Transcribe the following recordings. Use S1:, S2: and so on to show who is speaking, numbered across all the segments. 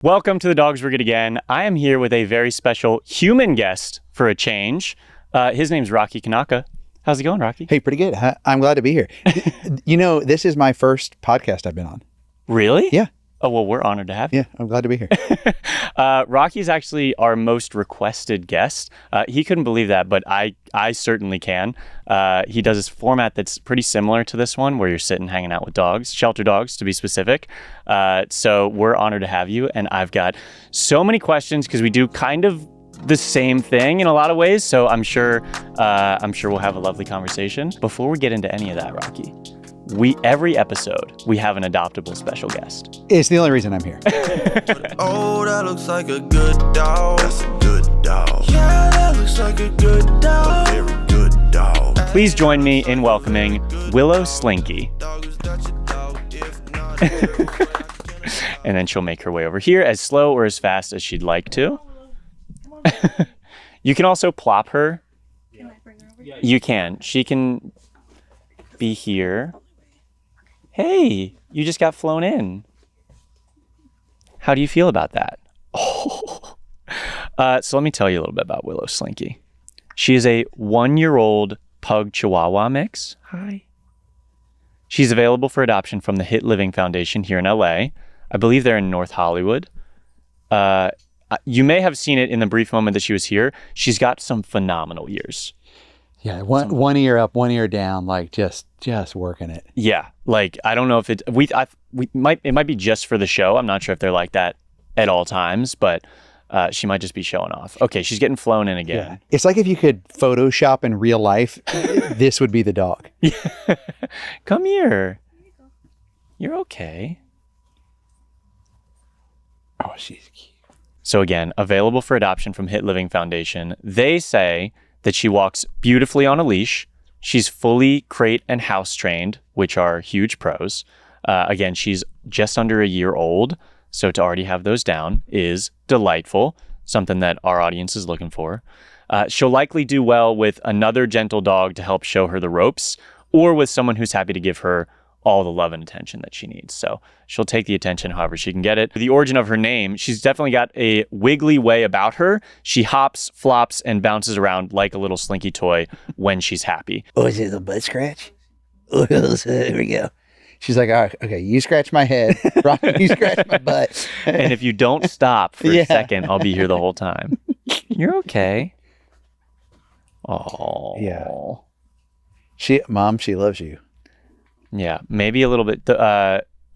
S1: Welcome to the Dogs Brigade again. I am here with a very special human guest for a change. His name's Rocky Kanaka. How's it going, Rocky?
S2: Hey, pretty good. I'm glad to be here. This is my first podcast I've been on.
S1: Really?
S2: Yeah.
S1: Oh, well, we're honored to have you.
S2: Yeah, I'm glad to be here.
S1: Rocky's actually our most requested guest. He couldn't believe that, but I certainly can. He does this format that's pretty similar to this one, where you're sitting hanging out with dogs, shelter dogs to be specific. So we're honored to have you. And I've got so many questions because we do kind of the same thing in a lot of ways. So I'm sure we'll have a lovely conversation. Before we get into any of that, Rocky, every episode we have an Adoptable special guest.
S2: It's the only reason I'm here.
S3: Oh, that looks like a good dog. That's a good dog. Yeah, that looks like a good dog. A very good dog.
S1: Please join me in welcoming Willow-Slinky. And then she'll make her way over here as slow or as fast as she'd like to. You can also plop her. Can I bring her over? You can. She can be here. Hey, you just got flown in. How do you feel about that? Oh. So let me tell you a little bit about Willow-Slinky. She is a 1-year-old pug chihuahua mix. Hi. She's available for adoption from the Hit Living Foundation here in LA. I believe they're in North Hollywood. You may have seen it in the brief moment that she was here. She's got some phenomenal ears.
S2: Yeah, one ear up, one ear down, like just working it.
S1: Yeah, like I don't know if it might be just for the show. I'm not sure if they're like that at all times, but she might just be showing off. Okay, she's getting flown in again.
S2: Yeah. It's like if you could Photoshop in real life, this would be the dog.
S1: Come here. You're okay.
S2: Oh, she's cute.
S1: So again, available for adoption from Hit Living Foundation. They say that she walks beautifully on a leash. She's fully crate and house trained, which are huge pros. Again, she's just under a year old, so to already have those down is delightful, something that our audience is looking for. She'll likely do well with another gentle dog to help show her the ropes, or with someone who's happy to give her all the love and attention that she needs. So she'll take the attention however she can get it. The origin of her name, she's definitely got a wiggly way about her. She hops, flops, and bounces around like a little slinky toy when she's happy.
S2: Oh, is it the butt scratch? Oh, here we go. She's like, all right, okay, you scratch my head, Rocky, you scratch my butt.
S1: And if you don't stop for a second, I'll be here the whole time. You're okay. Oh.
S2: Yeah. Mom, she loves you.
S1: Yeah, maybe a little bit.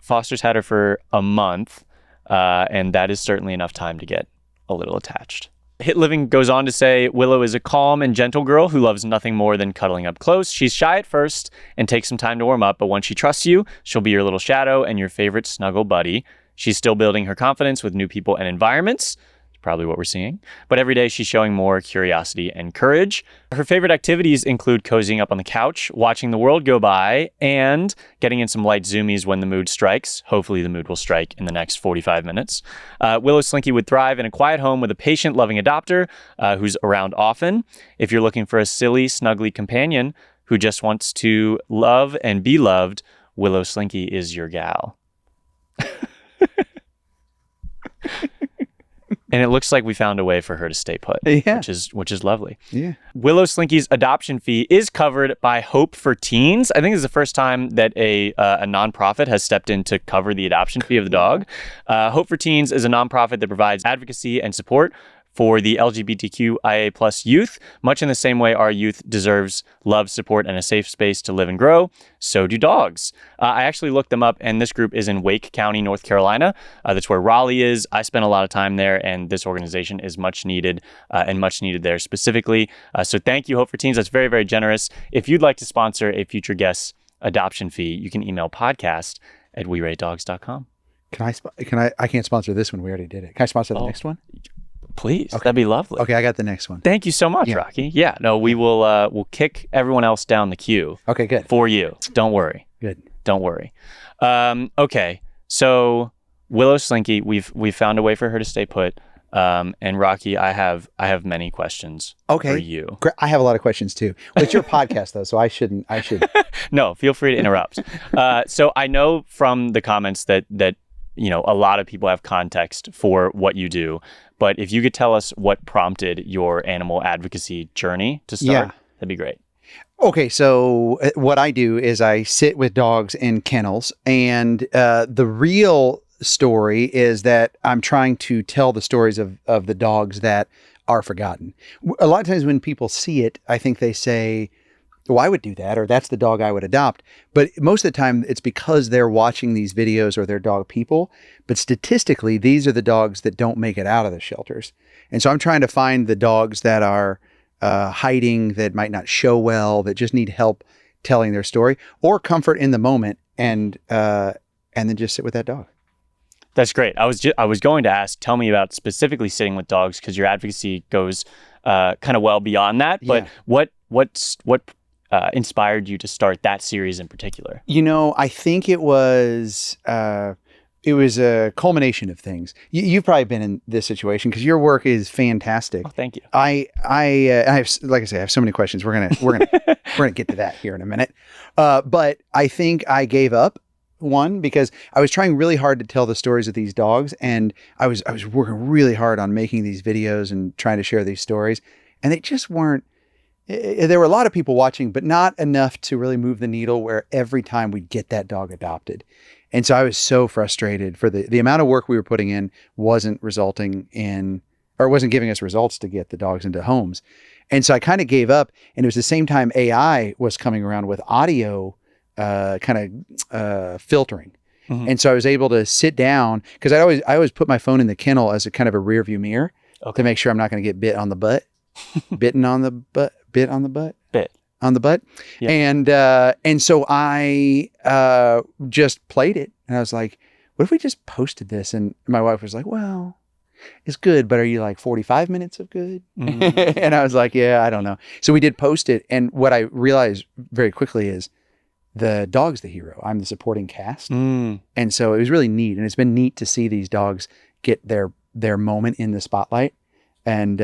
S1: Foster's had her for a month, and that is certainly enough time to get a little attached. Hit Living goes on to say, Willow is a calm and gentle girl who loves nothing more than cuddling up close. She's shy at first and takes some time to warm up, but once she trusts you, she'll be your little shadow and your favorite snuggle buddy. She's still building her confidence with new people and environments. Probably what we're seeing. But every day she's showing more curiosity and courage. Her favorite activities include cozying up on the couch, watching the world go by, and getting in some light zoomies when the mood strikes. Hopefully the mood will strike in the next 45 minutes. Willow-Slinky would thrive in a quiet home with a patient, loving adopter who's around often. If you're looking for a silly, snuggly companion who just wants to love and be loved, Willow-Slinky is your gal. And it looks like we found a way for her to stay put, which is lovely.
S2: Yeah.
S1: Willow-Slinky's adoption fee is covered by Hope for Teens. I think this is the first time that a nonprofit has stepped in to cover the adoption fee of the dog. Hope for Teens is a nonprofit that provides advocacy and support for the LGBTQIA plus youth. Much in the same way our youth deserves love, support, and a safe space to live and grow, so do dogs. I actually looked them up, and this group is in Wake County, North Carolina. That's where Raleigh is. I spent a lot of time there, and this organization is much needed and much needed there specifically. So thank you, Hope for Teens. That's very, very generous. If you'd like to sponsor a future guest's adoption fee, you can email podcast@weratedogs.com.
S2: I can't sponsor this one. We already did it. Can I sponsor the next one?
S1: Please.
S2: Okay.
S1: That'd be lovely.
S2: Okay, I got the next one.
S1: Thank you so much, Rocky. Yeah, no, we will we'll kick everyone else down the queue.
S2: Okay, good.
S1: For you. Don't worry.
S2: Good.
S1: Don't worry. Okay, so Willow-Slinky, we've found a way for her to stay put. And Rocky, I have many questions for you.
S2: Great. I have a lot of questions too. Well, it's your podcast though, so I should.
S1: No, feel free to interrupt. So I know from the comments that a lot of people have context for what you do. But if you could tell us what prompted your animal advocacy journey to start, that'd be great.
S2: Okay, so what I do is I sit with dogs in kennels, and the real story is that I'm trying to tell the stories of the dogs that are forgotten. A lot of times when people see it, I think they say, well, I would do that, or that's the dog I would adopt. But most of the time, it's because they're watching these videos or they're dog people. But statistically, these are the dogs that don't make it out of the shelters. And so I'm trying to find the dogs that are hiding, that might not show well, that just need help telling their story, or comfort in the moment, and then just sit with that dog.
S1: That's great. I was going to ask, tell me about specifically sitting with dogs, because your advocacy goes kind of well beyond that. But what inspired you to start that series in particular?
S2: I think it was a culmination of things. You've probably been in this situation because your work is fantastic.
S1: Oh, thank you.
S2: I have, like I say, I have so many questions. We're gonna get to that here in a minute. But I think I gave up. One, because I was trying really hard to tell the stories of these dogs, and I was working really hard on making these videos and trying to share these stories, and they just weren't. There were a lot of people watching, but not enough to really move the needle where every time we'd get that dog adopted. And so I was so frustrated for the amount of work we were putting in wasn't resulting in, or wasn't giving us results to get the dogs into homes. And so I kind of gave up, and it was the same time AI was coming around with audio filtering. Mm-hmm. And so I was able to sit down, because I always put my phone in the kennel as a kind of a rear view mirror to make sure I'm not going to get bit on the butt. Bit on the butt. Yeah. And so I just played it, and I was like, what if we just posted this? And my wife was like, well, it's good, but are you like 45 minutes of good? Mm-hmm. And I was like, yeah, I don't know. So we did post it, and what I realized very quickly is the dog's the hero. I'm the supporting cast. And so it was really neat. And it's been neat to see these dogs get their moment in the spotlight. And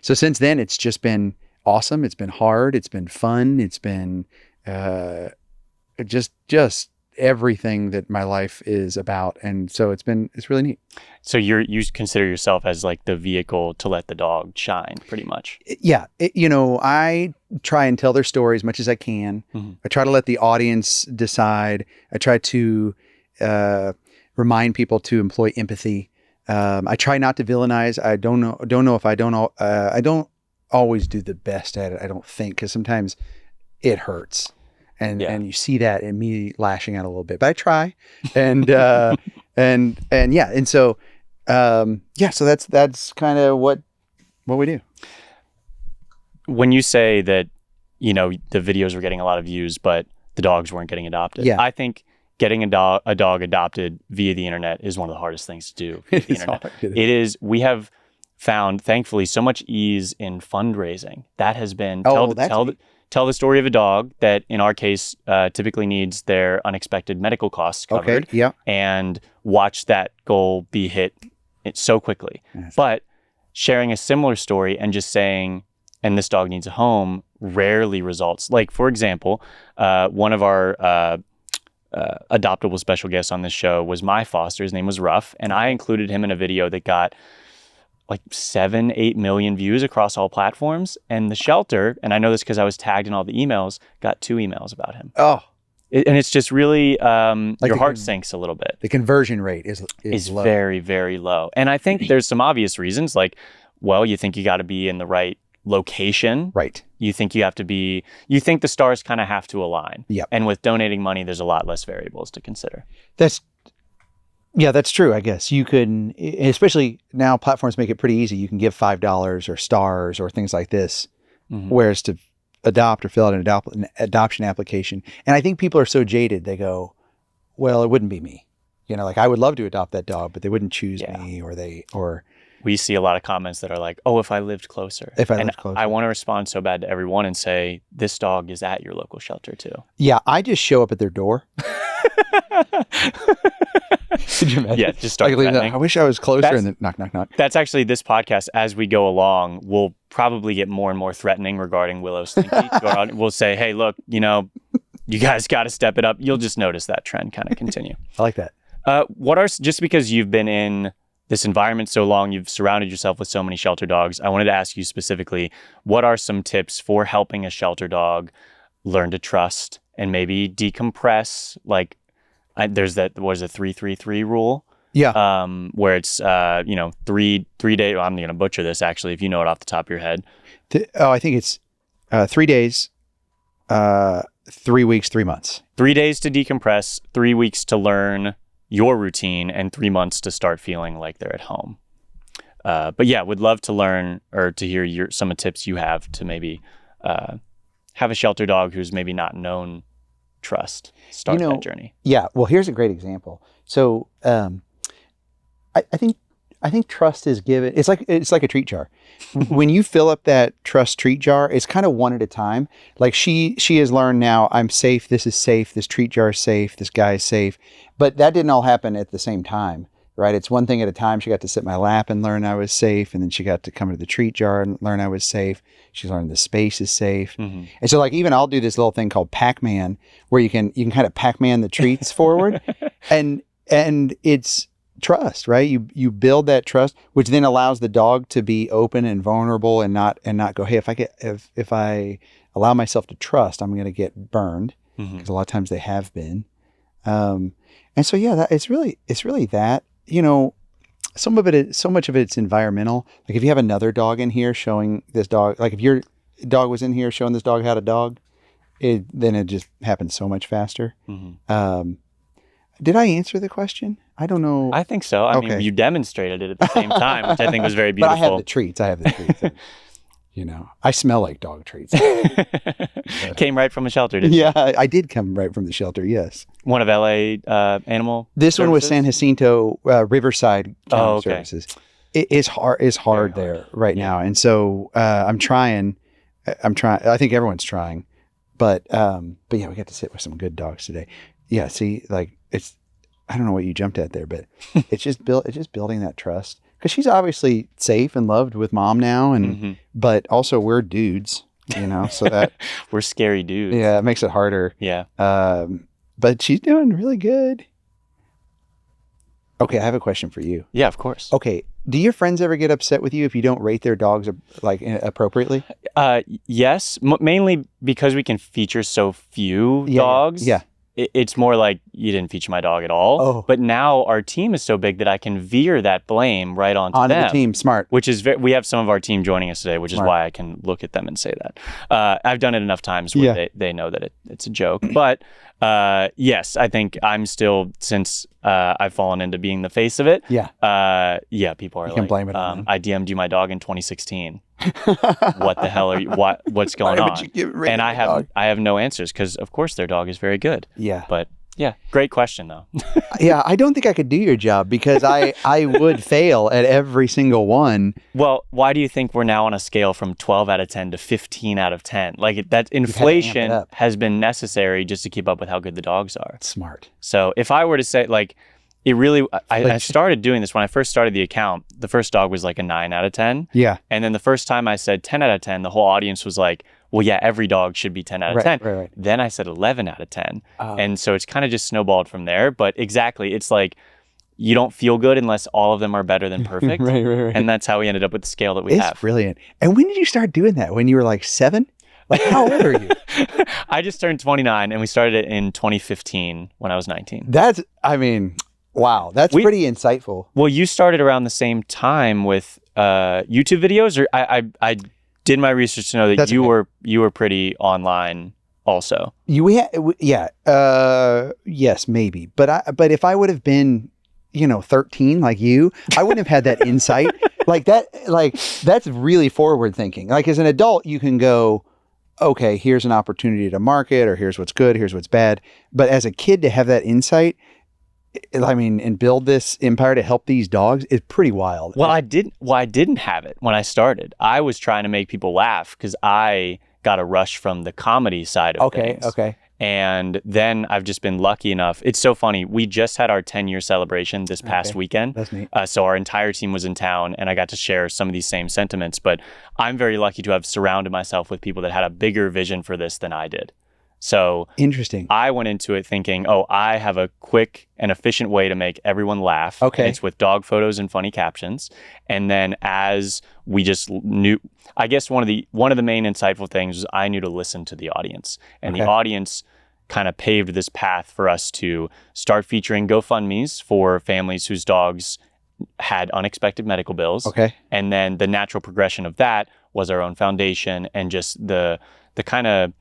S2: so since then, it's just been awesome. It's been hard. It's been fun. It's been just everything that my life is about. And so it's really neat.
S1: So you consider yourself as like the vehicle to let the dog shine, pretty much.
S2: Yeah. I try and tell their story as much as I can. Mm-hmm. I try to let the audience decide. I try to remind people to employ empathy. I try not to villainize. I don't know if I don't always do the best at it. I don't think, because sometimes it hurts. And you see that in me lashing out a little bit, but I try, and so that's kind of what we do.
S1: When you say that, the videos were getting a lot of views, but the dogs weren't getting adopted. Yeah. I think getting a dog adopted via the internet is one of the hardest things to do. Via the internet. It is. We have found, thankfully, so much ease in fundraising. That has been tell the story of a dog that, in our case, typically needs their unexpected medical costs covered.
S2: Okay, yeah.
S1: And watch that goal be hit so quickly. Yes. But sharing a similar story and just saying, and this dog needs a home, rarely results. Like, for example, one of our adoptable special guests on this show was my foster. His name was Ruff. And I included him in a video that got like 7-8 million views across all platforms, and the shelter, and I know this because I was tagged in all the emails, got 2 emails about him.
S2: Oh,
S1: and it's just really your heart sinks a little bit.
S2: The conversion rate is low.
S1: Very, very low. And I think there's some obvious reasons, like, well, you think you got to be in the right location,
S2: right?
S1: You think you think the stars kind of have to align.
S2: Yeah.
S1: And with donating money, there's a lot less variables to consider.
S2: That's true. I guess you can, especially now platforms make it pretty easy. You can give $5 or stars or things like this, whereas to adopt or fill out an adoption application. And I think people are so jaded. They go, well, it wouldn't be me. Like I would love to adopt that dog, but they wouldn't choose me, or
S1: we see a lot of comments that are like, oh, if I lived closer. I want to respond so bad to everyone and say, this dog is at your local shelter too.
S2: Yeah. I just show up at their door. Could you imagine?
S1: Yeah, just start threatening.
S2: I wish I was closer, and then knock, knock, knock.
S1: That's actually this podcast. As we go along, we'll probably get more and more threatening regarding Willow-Slinky. We'll say, hey, look, you guys got to step it up. You'll just notice that trend kind of continue.
S2: I like that.
S1: Just because you've been in this environment so long, you've surrounded yourself with so many shelter dogs. I wanted to ask you specifically, what are some tips for helping a shelter dog learn to trust and maybe decompress? Like, there's that, what is it, 3-3-3 rule?
S2: Yeah.
S1: Where it's, 3 days. I'm going to butcher this actually, if you know it off the top of your head.
S2: I think it's 3 days, 3 weeks, 3 months.
S1: 3 days to decompress, 3 weeks to learn your routine, and 3 months to start feeling like they're at home. But yeah, would love to learn or to hear some of the tips you have to maybe have a shelter dog who's maybe not known trust start that journey.
S2: Yeah. Well, here's a great example. So I think trust is given. It's like a treat jar. When you fill up that trust treat jar, it's kind of one at a time. Like she has learned now, I'm safe. This is safe. This treat jar is safe. This guy is safe. But that didn't all happen at the same time, right? It's one thing at a time. She got to sit in my lap and learn I was safe. And then she got to come to the treat jar and learn I was safe. She's learned the space is safe. Mm-hmm. And so like, even I'll do this little thing called Pac-Man, where you can kind of Pac-Man the treats forward. And it's trust, right? You build that trust, which then allows the dog to be open and vulnerable and not go, hey, if I allow myself to trust, I'm going to get burned, because a lot of times they have been. And so yeah, it's really that, so much of it's environmental. Like if you have another dog in here showing this dog, like if your dog was in here showing this dog how to dog, then it just happens so much faster. Mm-hmm. Did I answer the question? I don't know.
S1: I think so. I mean, you demonstrated it at the same time, which I think was very beautiful.
S2: But I have the treats. I smell like dog treats.
S1: Came right from a shelter, didn't you?
S2: Yeah, I did come right from the shelter, yes.
S1: One of LA animal
S2: This
S1: services?
S2: One was San Jacinto Riverside County Services. It's hard there right now. And so I'm trying. I think everyone's trying. But yeah, we got to sit with some good dogs today. Yeah, see, like I don't know what you jumped at there, but it's just building that trust, because she's obviously safe and loved with mom now, and but also we're dudes, so that
S1: we're scary dudes.
S2: Yeah, it makes it harder.
S1: Yeah.
S2: But she's doing really good. Okay, I have a question for you.
S1: Yeah, of course.
S2: Okay, do your friends ever get upset with you if you don't rate their dogs like appropriately?
S1: Yes, mainly because we can feature so few dogs.
S2: Yeah.
S1: It's more like, you didn't feature my dog at all.
S2: Oh.
S1: But now our team is so big that I can veer that blame right onto them.
S2: The team. Smart.
S1: Which is we have some of our team joining us today, which is why I can look at them and say that. I've done it enough times where they know that it's a joke. But yes, I think I'm still, since I've fallen into being the face of it. Yeah. People are
S2: can blame it on them.
S1: I DM'd you my dog in 2016. What the hell are you? What's going on? And I have no answers, because of course their dog is very good.
S2: Yeah.
S1: But yeah, great question though.
S2: Yeah, I don't think I could do your job, because I would fail at every single one.
S1: Well, why do you think we're now on a scale from 12 out of 10 to 15 out of 10? Like that inflation has been necessary just to keep up with how good the dogs are.
S2: Smart.
S1: So if I were to say, like, it really, I started doing this when I first started the account. The first dog was like a 9 out of 10.
S2: Yeah.
S1: And then the first time I said 10 out of 10, the whole audience was like, well, yeah, every dog should be 10 out of 10.
S2: Right.
S1: Then I said 11 out of 10. And so it's kind of just snowballed from there. But exactly, it's like, you don't feel good unless all of them are better than perfect.
S2: Right.
S1: And that's how we ended up with the scale that we have.
S2: It's brilliant. And when did you start doing that? When you were like 7? Like, how old are you?
S1: I just turned 29, and we started it in 2015 when I was 19.
S2: Wow, that's pretty insightful.
S1: Well, you started around the same time with YouTube videos, or I did my research to know that you were pretty online also.
S2: Yes, maybe. But if I would have been, 13 like you, I wouldn't have had that insight. That's really forward thinking. Like, as an adult, you can go, okay, here's an opportunity to market, or here's what's good, here's what's bad. But as a kid, to have that insight, and build this empire to help these dogs is pretty wild.
S1: Well, I didn't have it when I started. I was trying to make people laugh, because I got a rush from the comedy side of things.
S2: Okay.
S1: And then I've just been lucky enough. It's so funny. We just had our 10-year celebration this past weekend.
S2: That's neat.
S1: So our entire team was in town, and I got to share some of these same sentiments. But I'm very lucky to have surrounded myself with people that had a bigger vision for this than I did. So
S2: Interesting.
S1: I went into it thinking, oh, I have a quick and efficient way to make everyone laugh.
S2: Okay.
S1: And it's with dog photos and funny captions. And then as we just knew, I guess one of the main insightful things was I knew to listen to the audience. And the audience kind of paved this path for us to start featuring GoFundMes for families whose dogs had unexpected medical bills.
S2: Okay.
S1: And then the natural progression of that was our own foundation and just the kind of,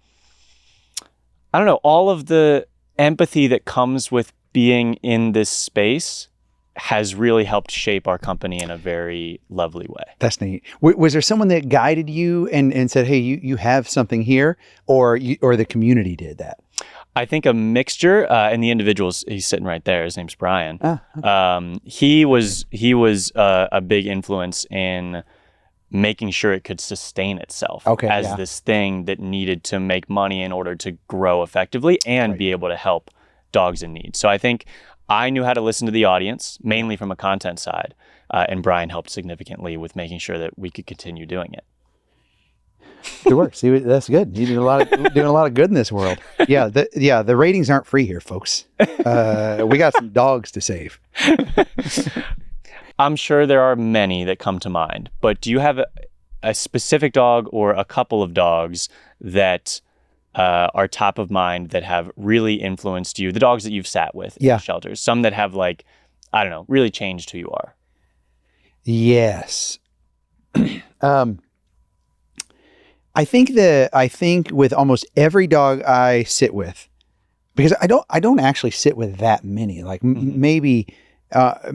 S1: I don't know, all of the empathy that comes with being in this space has really helped shape our company in a very lovely way.
S2: That's neat. Was there someone that guided you and said, hey, you have something here, or the community did that?
S1: I think a mixture, and the individuals, he's sitting right there, his name's Brian. He was a big influence in making sure it could sustain itself as this thing that needed to make money in order to grow effectively and be able to help dogs in need. So I think I knew how to listen to the audience, mainly from a content side, and Brian helped significantly with making sure that we could continue doing it.
S2: Good work. See, that's good. You doing a lot of good in this world. Yeah, the ratings aren't free here, folks. We got some dogs to save.
S1: I'm sure there are many that come to mind, but do you have a specific dog or a couple of dogs that are top of mind that have really influenced you? The dogs that you've sat with in the shelters, some that have really changed who you are.
S2: Yes. I think with almost every dog I sit with, because I don't actually sit with that many, like maybe a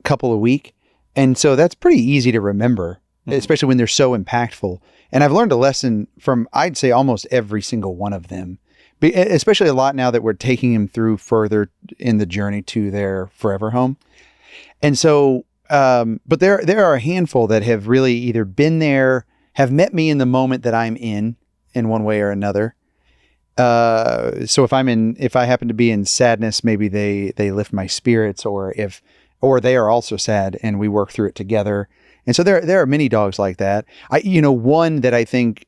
S2: couple a week. And so that's pretty easy to remember, especially when they're so impactful. And I've learned a lesson from, I'd say, almost every single one of them, especially a lot now that we're taking them through further in the journey to their forever home. And so, but there are a handful that have really either been there, have met me in the moment that I'm in one way or another. So if I happen to be in sadness, maybe they lift my spirits, or they are also sad and we work through it together. And so there are many dogs like that. One that I think,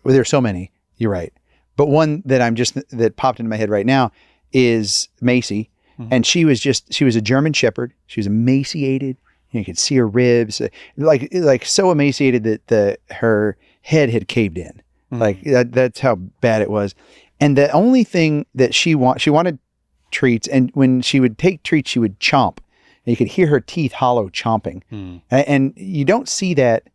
S2: well, there's so many, you're right. But one that popped into my head right now is Macy. And she was a German Shepherd. She was emaciated. You could see her ribs, like so emaciated that her head had caved in. Like that's how bad it was. And the only thing that she wanted treats, and when she would take treats, she would chomp. And you could hear her teeth hollow chomping. And you don't see that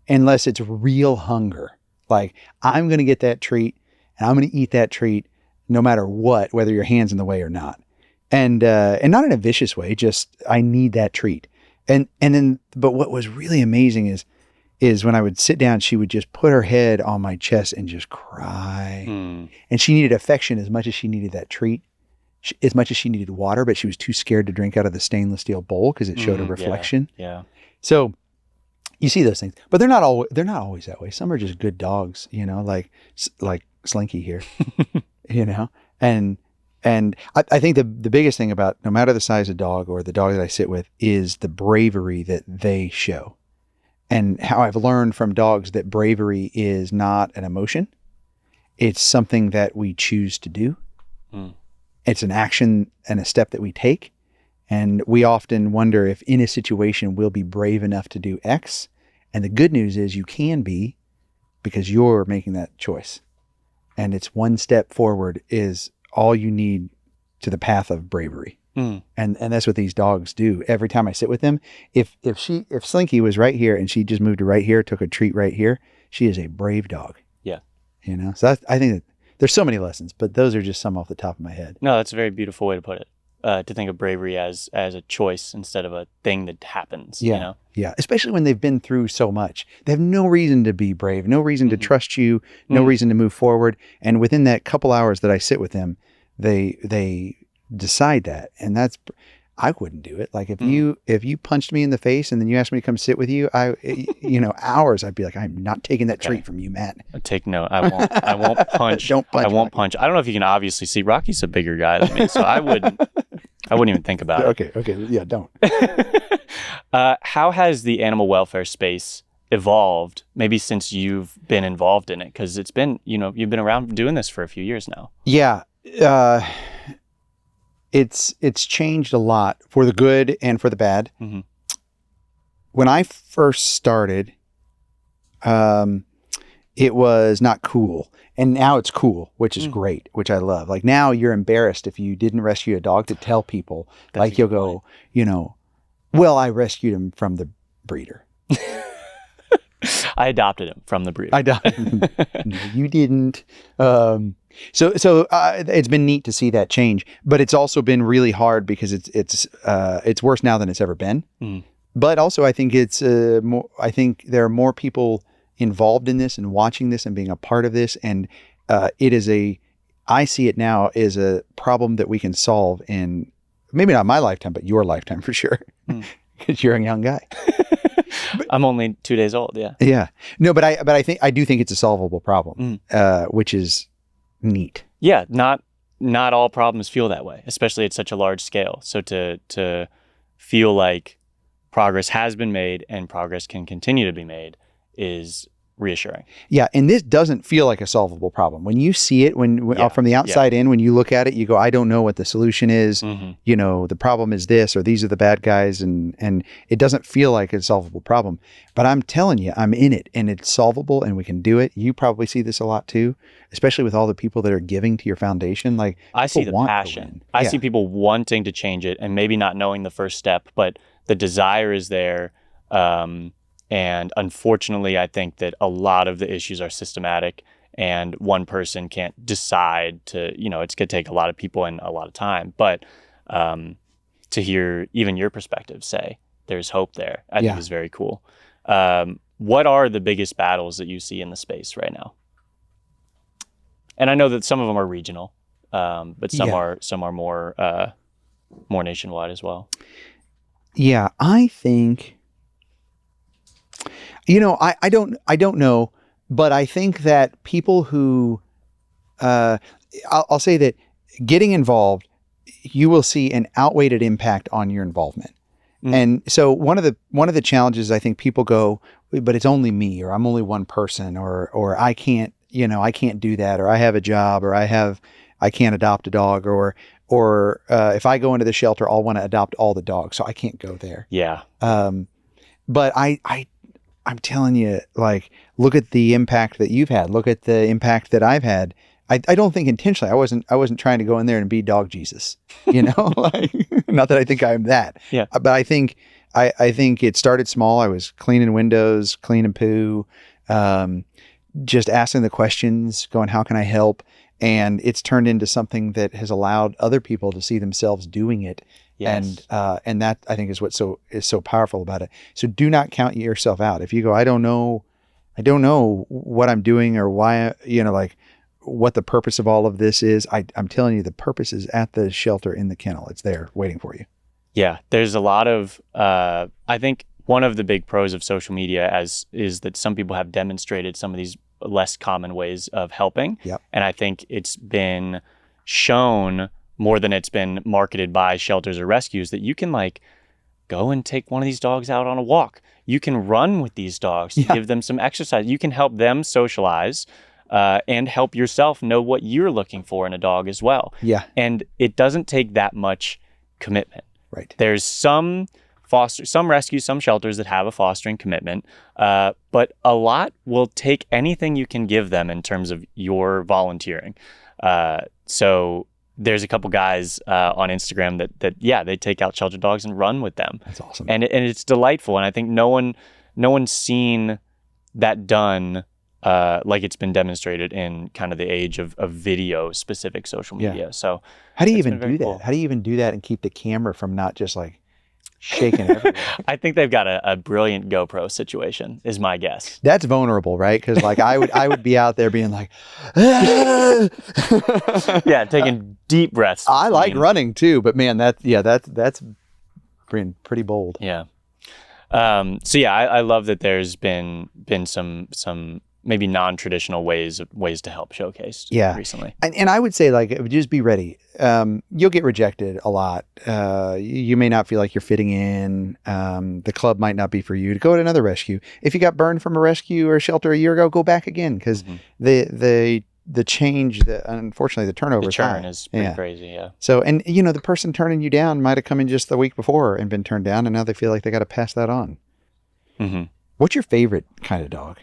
S2: unless it's real hunger. Like, I'm going to get that treat and I'm going to eat that treat no matter what, whether your hand's in the way or not. And not in a vicious way, just I need that treat. And then, but what was really amazing is when I would sit down, she would just put her head on my chest and just cry. And she needed affection as much as she needed that treat, as much as she needed water, but she was too scared to drink out of the stainless steel bowl because it showed a reflection. Yeah. So you see those things, but they're not always that way. Some are just good dogs, like Slinky here, And I think the biggest thing about no matter the size of dog or the dog that I sit with is the bravery that they show. And how I've learned from dogs that bravery is not an emotion. It's something that we choose to do. It's an action and a step that we take. And we often wonder if in a situation we'll be brave enough to do X. And the good news is you can be, because you're making that choice. And it's one step forward is all you need to the path of bravery. And that's what these dogs do. Every time I sit with them, if Slinky was right here and she just moved to right here, took a treat right here, she is a brave dog. Yeah. So I think that there's so many lessons, but those are just some off the top of my head.
S1: No, that's a very beautiful way to put it. To think of bravery as a choice instead of a thing that happens.
S2: Yeah. Especially when they've been through so much. They have no reason to be brave, no reason to trust you, no reason to move forward. And within that couple hours that I sit with them, they decide that. And I wouldn't do it. Like if you punched me in the face and then you asked me to come sit with you, hours, I'd be like, I'm not taking that treat from you, Matt.
S1: Take note. I won't punch.
S2: Don't punch.
S1: I won't punch. I don't know if you can obviously see Rocky's a bigger guy than me, so I wouldn't even think about it.
S2: Okay. Yeah, don't.
S1: How has the animal welfare space evolved maybe since you've been involved in it? Because it's been, you've been around doing this for a few years now.
S2: Yeah. It's changed a lot for the good and for the bad.
S1: Mm-hmm.
S2: When I first started, it was not cool. And now it's cool, which is great, which I love. Like now you're embarrassed if you didn't rescue a dog to tell people.
S1: That's
S2: like you'll go, well, I rescued him from the breeder.
S1: I adopted him from the breeder.
S2: I adopted him. No, you didn't. So it's been neat to see that change, but it's also been really hard because it's worse now than it's ever been.
S1: Mm.
S2: But also I think it's more. I think there are more people involved in this and watching this and being a part of this, and I see it now as a problem that we can solve in maybe not my lifetime, but your lifetime for sure, because you're a young guy.
S1: I'm only 2 days old. Yeah.
S2: Yeah. No, but I do think it's a solvable problem, which is neat.
S1: Yeah. Not all problems feel that way, especially at such a large scale. So to feel like progress has been made and progress can continue to be made is reassuring.
S2: Yeah, and this doesn't feel like a solvable problem. When you see it, when from the outside in, when you look at it, you go, I don't know what the solution is. Mm-hmm. The problem is this, or these are the bad guys, and it doesn't feel like a solvable problem. But I'm telling you, I'm in it, and it's solvable, and we can do it. You probably see this a lot too, especially with all the people that are giving to your foundation. Like
S1: I see the passion. I see people wanting to change it, and maybe not knowing the first step, but the desire is there. And unfortunately, I think that a lot of the issues are systematic, and one person can't decide to, it's going to take a lot of people and a lot of time. But to hear even your perspective say there's hope there, I think is very cool. What are the biggest battles that you see in the space right now? And I know that some of them are regional, but some are more nationwide as well.
S2: Yeah, I think. I don't know, but I think that people who, I'll say that getting involved, you will see an outweighed impact on your involvement. And so one of the challenges, I think people go, but it's only me, or I'm only one person, or I can't do that, or I have a job, or I can't adopt a dog, or if I go into the shelter, I'll want to adopt all the dogs, so I can't go there.
S1: Yeah.
S2: But I'm telling you, like, look at the impact that you've had. Look at the impact that I've had. I don't think intentionally. I wasn't trying to go in there and be dog Jesus, like, not that I think I'm that.
S1: Yeah.
S2: But I think it started small. I was cleaning windows, cleaning poo, just asking the questions, going, how can I help? And it's turned into something that has allowed other people to see themselves doing it. Yes. And that I think is what is so powerful about it. So do not count yourself out. If you go, I don't know what I'm doing or why, like what the purpose of all of this is. I'm telling you, the purpose is at the shelter in the kennel. It's there waiting for you.
S1: Yeah. There's a lot of, I think one of the big pros of social media is that some people have demonstrated some of these less common ways of helping.
S2: Yep.
S1: And I think it's been shown more than it's been marketed by shelters or rescues that you can like go and take one of these dogs out on a walk. You can run with these dogs to give them some exercise. You can help them socialize and help yourself know what you're looking for in a dog as well.
S2: Yeah.
S1: And it doesn't take that much commitment.
S2: Right.
S1: There's some rescues, some shelters that have a fostering commitment, but a lot will take anything you can give them in terms of your volunteering. So there's a couple guys on Instagram that they take out shelter dogs and run with them.
S2: That's awesome.
S1: And it's delightful. And I think no one's seen that done like it's been demonstrated in kind of the age of video specific social media.
S2: Yeah.
S1: So
S2: how do you even do that?
S1: Cool.
S2: How do you even do that and keep the camera from not just like shaking everywhere?
S1: I think they've got a brilliant GoPro situation is my guess.
S2: That's vulnerable, right? Because like I would be out there being like, ah!
S1: Yeah, taking deep breaths.
S2: I like running too, but man, that's being pretty bold.
S1: Yeah. So yeah, I love that there's been some maybe non-traditional ways to help showcased recently.
S2: And I would say, like, just be ready. You'll get rejected a lot. You may not feel like you're fitting in. The club might not be for you. To go to another rescue. If you got burned from a rescue or a shelter a year ago, go back again, because the change, unfortunately, the turnover
S1: churn is pretty crazy. Yeah.
S2: So, and the person turning you down might have come in just the week before and been turned down, and now they feel like they got to pass that on. Mm-hmm. What's your favorite kind of dog?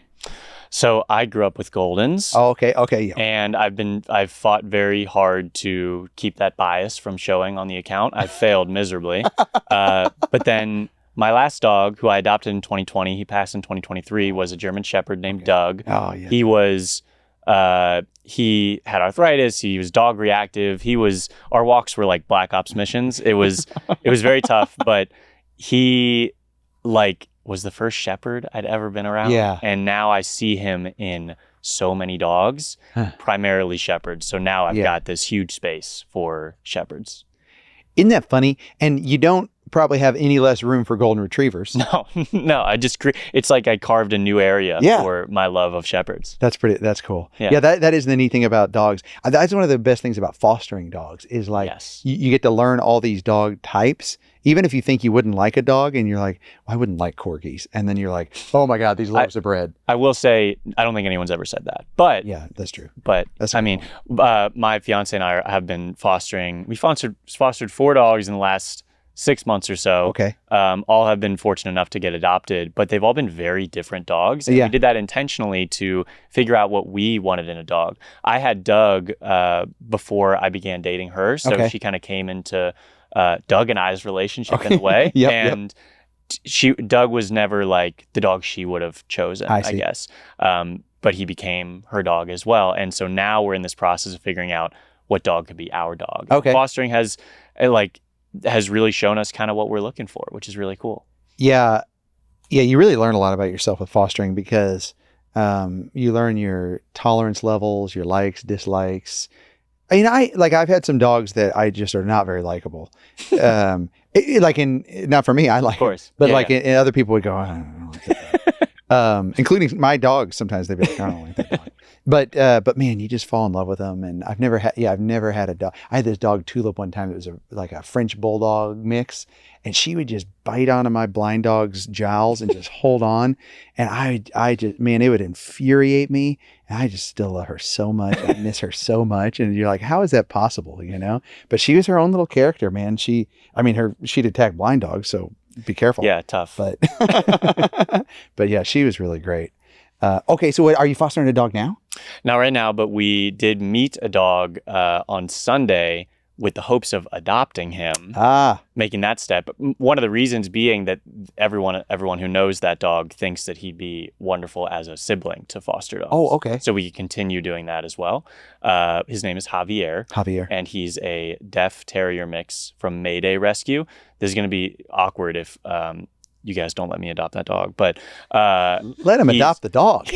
S1: So I grew up with Goldens.
S2: Oh, okay. Yeah.
S1: And I've fought very hard to keep that bias from showing on the account. I've failed miserably. But then my last dog, who I adopted in 2020, he passed in 2023, was a German Shepherd named Doug.
S2: Oh, yeah.
S1: He had arthritis. He was dog reactive. Our walks were like Black Ops missions. It was very tough, but he was the first shepherd I'd ever been around.
S2: Yeah.
S1: And now I see him in so many dogs, primarily shepherds. So now I've got this huge space for shepherds.
S2: Isn't that funny? And you don't probably have any less room for golden retrievers.
S1: No. It's like I carved a new area for my love of shepherds.
S2: That's cool. Yeah. That is the neat thing about dogs. That's one of the best things about fostering dogs is you get to learn all these dog types. Even if you think you wouldn't like a dog and you're like, well, I wouldn't like corgis. And then you're like, oh my God, these loaves of bread.
S1: I will say, I don't think anyone's ever said that. But
S2: yeah, that's true.
S1: But my fiance and I have been fostering. We fostered 4 dogs in the last 6 months or so.
S2: Okay.
S1: All have been fortunate enough to get adopted, but they've all been very different dogs. And we did that intentionally to figure out what we wanted in a dog. I had Doug before I began dating her. So she kind of came into Doug and I's relationship in a way. Doug was never like the dog she would have chosen, I guess. But he became her dog as well. And so now we're in this process of figuring out what dog could be our dog.
S2: Okay.
S1: Fostering has really shown us kind of what we're looking for, which is really cool.
S2: Yeah. Yeah. You really learn a lot about yourself with fostering because you learn your tolerance levels, your likes, dislikes. I mean, I've had some dogs that I just are not very likable. Not for me, I like, of course, but in other people would go, I don't like that. Including my dogs. Sometimes they'd be like, I don't like that dog. But man, you just fall in love with them. And I've never had a dog. I had this dog Tulip one time. It was a French bulldog mix, and she would just bite onto my blind dog's jowls and just hold on. And I just, man, it would infuriate me. And I just still love her so much. I miss her so much. And you're like, how is that possible? But she was her own little character, man. She'd attack blind dogs. So be careful.
S1: Yeah. Tough.
S2: But, but yeah, she was really great. Okay. So are you fostering a dog now?
S1: Not right now, but we did meet a dog on Sunday with the hopes of adopting him, making that step. One of the reasons being that everyone who knows that dog thinks that he'd be wonderful as a sibling to foster dogs.
S2: Oh, okay.
S1: So we could continue doing that as well. His name is Javier. And he's a deaf terrier mix from Mayday Rescue. This is going to be awkward if you guys don't let me adopt that dog, but
S2: let him adopt the dog.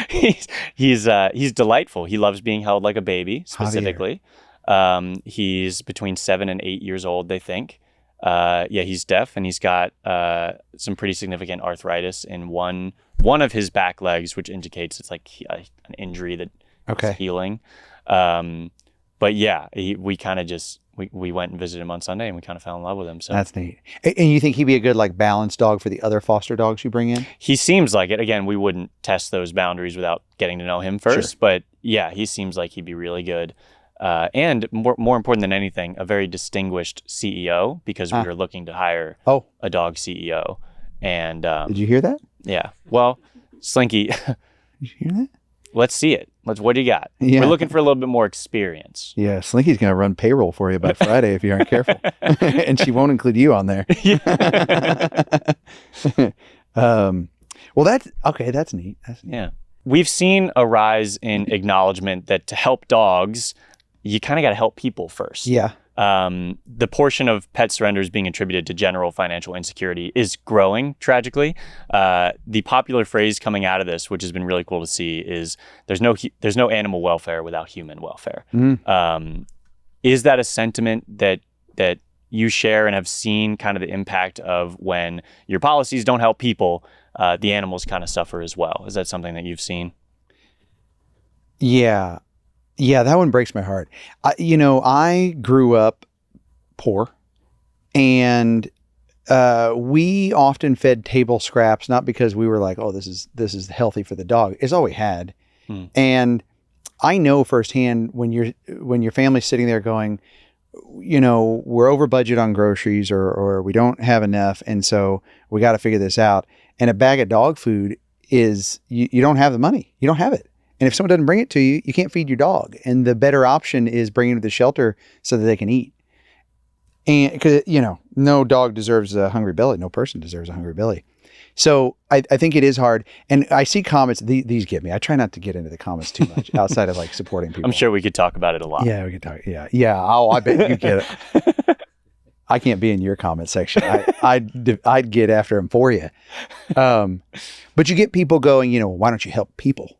S1: He's delightful. He loves being held like a baby, specifically. He's between 7 and 8 years old, they think. He's deaf, and he's got some pretty significant arthritis in one of his back legs, which indicates it's like an injury that is healing. But yeah, we kind of just we went and visited him on Sunday, and we kind of fell in love with him. So
S2: that's neat. And you think he'd be a good balanced dog for the other foster dogs you bring in?
S1: He seems like it. Again, we wouldn't test those boundaries without getting to know him first. Sure. But yeah, he seems like he'd be really good. And more important than anything, a very distinguished CEO, because we were looking to hire a dog CEO. And
S2: did you hear that?
S1: Yeah. Well, Slinky,
S2: did you hear that?
S1: Let's see it. What do you got?
S2: Yeah.
S1: We're looking for a little bit more experience.
S2: Yeah, Slinky's going to run payroll for you by Friday if you aren't careful. And she won't include you on there. Well, that's neat.
S1: Yeah. We've seen a rise in acknowledgement that to help dogs, you kind of got to help people first.
S2: Yeah.
S1: The portion of pet surrenders being attributed to general financial insecurity is growing, tragically. The popular phrase coming out of this, which has been really cool to see, is there's no animal welfare without human welfare. Mm. Is that a sentiment that you share and have seen kind of the impact of when your policies don't help people, the animals kind of suffer as well? Is that something that you've seen?
S2: Yeah. Yeah, that one breaks my heart. I grew up poor, and we often fed table scraps, not because we were like, oh, this is healthy for the dog. It's all we had. And I know firsthand when your family's sitting there going, we're over budget on groceries, or we don't have enough, and so we got to figure this out. And a bag of dog food is, you don't have the money. You don't have it. And if someone doesn't bring it to you, you can't feed your dog. And the better option is bringing it to the shelter so that they can eat. And because, no dog deserves a hungry belly. No person deserves a hungry belly. So I think it is hard. And I see comments, these get me. I try not to get into the comments too much outside of like supporting people.
S1: I'm sure we could talk about it a lot.
S2: Yeah, we could talk. Yeah. Yeah. Oh, I bet you get it. I can't be in your comment section. I'd get after them for you. But you get people going, why don't you help people?